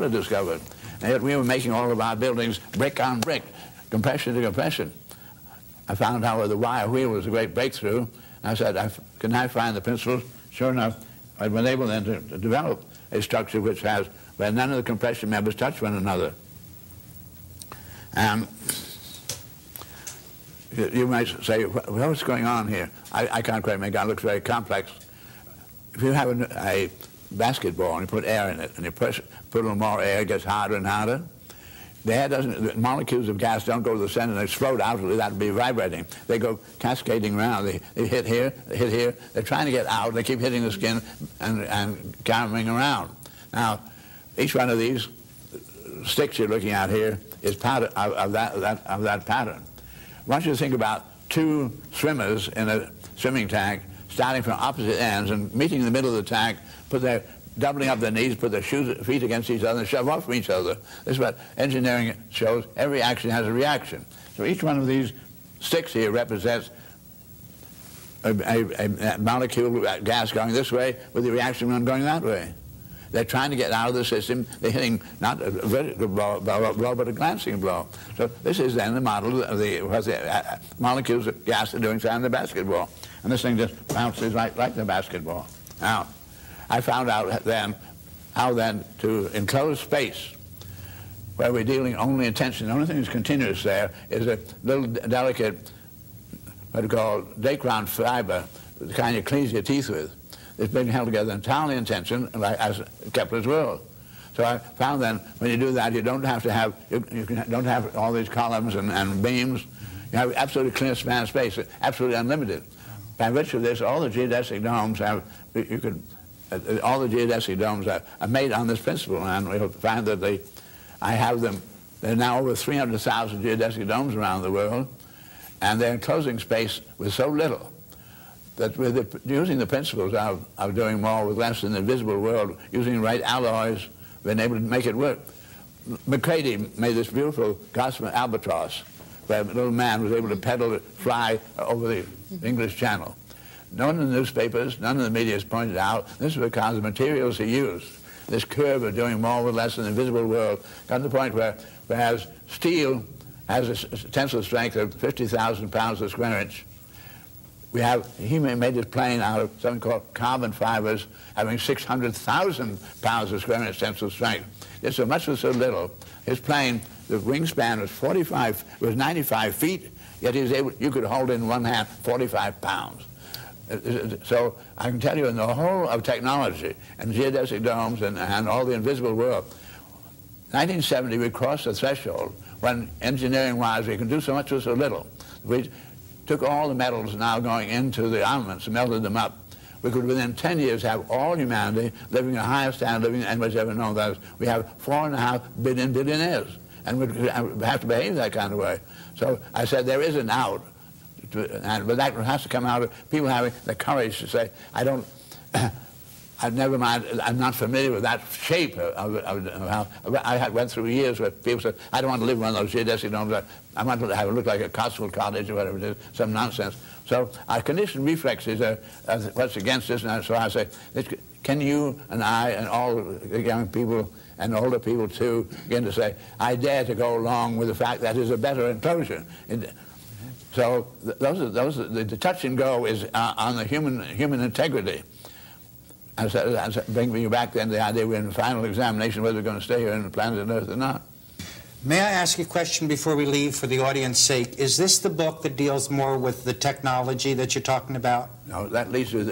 discovered. And yet we were making all of our buildings brick on brick, compression to compression. I found out where the wire wheel was a great breakthrough. I said, can I find the principles? Sure enough, I've been able then to develop a structure which has, where none of the compression members touch one another. You might say, what's going on here? I can't quite make it out. It looks very complex. If you have a basketball and you put air in it, and you put a little more air, it gets harder and harder. The air doesn't, the molecules of gas don't go to the center and explode outwardly. That would be vibrating. They go cascading around. They hit here, they hit here. They're trying to get out. They keep hitting the skin and caroming around. Now, each one of these sticks you're looking at here is part of that pattern. Once you think about two swimmers in a swimming tank starting from opposite ends and meeting in the middle of the tank, doubling up their knees, put their feet against each other and shove off from each other. This is what engineering shows. Every action has a reaction. So each one of these sticks here represents a molecule of gas going this way with the reaction one going that way. They're trying to get out of the system. They're hitting not a vertical blow, but a glancing blow. So this is then the model of what the molecules of gas are doing inside the basketball. And this thing just bounces like the basketball. Now, I found out then how then to enclose space where we're dealing only in tension. The only thing that's continuous there is a little delicate, what we call Dacron fiber, the kind you clean your teeth with. It's being held together entirely in tension, like as Kepler's world. So I found then when you do that, you don't have to have don't have all these columns and beams. You have absolutely clear span of space, absolutely unlimited. By virtue of this, all the geodesic domes have all the geodesic domes are made on this principle, and we'll find that I have them. There are now over 300,000 geodesic domes around the world, and they're enclosing space with so little that with using the principles of doing more with less in the visible world, using the right alloys, been able to make it work. McCready made this beautiful Gossamer albatross, where a little man was able to pedal it, fly over the English Channel. None of the newspapers, none of the media has pointed out this is because the materials he used. This curve of doing more with less in the visible world got to the point where, whereas steel has a tensile strength of 50,000 pounds per square inch, he made this plane out of something called carbon fibers, having 600,000 pounds per square inch tensile strength. It's so much with so little. His plane, the wingspan was 95 feet, yet he was able, you could hold in one hand 45 pounds. So I can tell you in the whole of technology and geodesic domes and all the invisible world, 1970 we crossed the threshold when engineering-wise we can do so much with so little. We took all the metals now going into the armaments and melted them up. We could within 10 years have all humanity living a higher standard of living than anyone's ever known. That is, we have 4.5 billion billionaires, and we have to behave that kind of way. So I said there is an out. But that has to come out of people having the courage to say, never mind, I'm not familiar with that shape of how. I went through years where people said, I don't want to live in one of those geodesic domes. I want to have it look like a Cotswold cottage or whatever it is, some nonsense. So our conditioned reflexes are what's against us, and so I say, can you and I and all the young people and older people too begin to say, I dare to go along with the fact that is a better enclosure. So the touch and go is on the human integrity. As bringing you back then to the idea we're in the final examination whether we're going to stay here on the planet Earth or not. May I ask you a question before we leave for the audience's sake? Is this the book that deals more with the technology that you're talking about? No, that leads with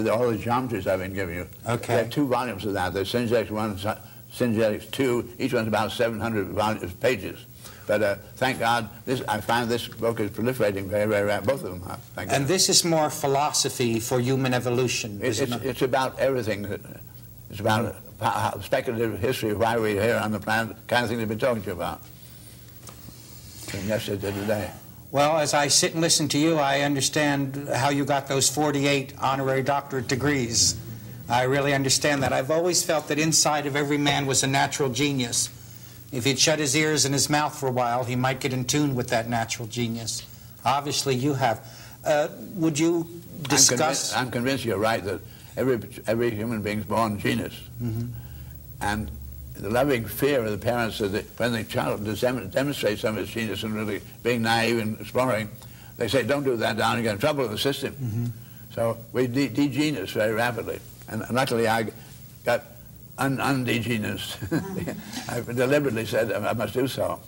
all the geometries I've been giving you. Okay. There are 2 volumes of that. There's Syngetics 1 and Syngetics 2. Each one's about 700 pages. But thank God, I find this book is proliferating very, very rapidly. Both of them have. Thank and God. This is more philosophy for human evolution, isn't it? It's about everything. It's about speculative history of why we're here on the planet, the kind of thing they've been talking to you about from yesterday to today. Well, as I sit and listen to you, I understand how you got those 48 honorary doctorate degrees. I really understand that. I've always felt that inside of every man was a natural genius. If he'd shut his ears and his mouth for a while, he might get in tune with that natural genius. Obviously, you have. Would you discuss... I'm convinced you're right that every human being is born a genius. Mm-hmm. And the loving fear of the parents that when the child demonstrates some of his genius and really being naive and exploring, they say, don't do that down, you get in trouble with the system. Mm-hmm. So we de-geniused very rapidly. And luckily I got un-de-geniused. I deliberately said I must do so.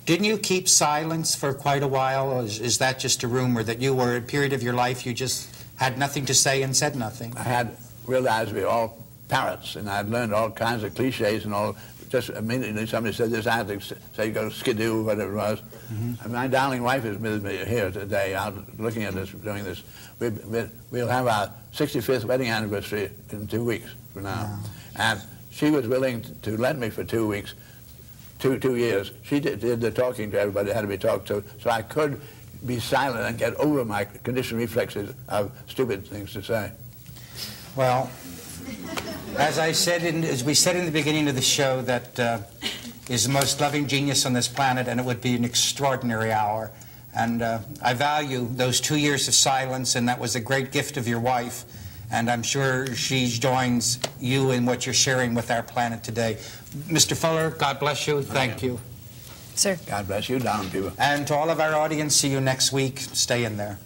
Didn't you keep silence for quite a while, or is that just a rumor that you were, a period of your life, you just had nothing to say and said nothing? I had realized we were all parrots, and I'd learned all kinds of cliches and all. Just immediately somebody said this, I had to say, go skidoo, whatever it was. Mm-hmm. And my darling wife is with me here today, out looking at this, doing this. We'll have our 65th wedding anniversary in 2 weeks from now. Wow. And she was willing to let me for 2 weeks, two years. She did the talking to everybody that had to be talked to, so I could be silent and get over my conditioned reflexes of stupid things to say. Well, as we said in the beginning of the show, that is the most loving genius on this planet, and it would be an extraordinary hour. And I value those 2 years of silence, and that was a great gift of your wife. And I'm sure she joins you in what you're sharing with our planet today. Mr. Fuller, God bless you. Thank you. Sir. God bless you, down people. And to all of our audience, see you next week. Stay in there.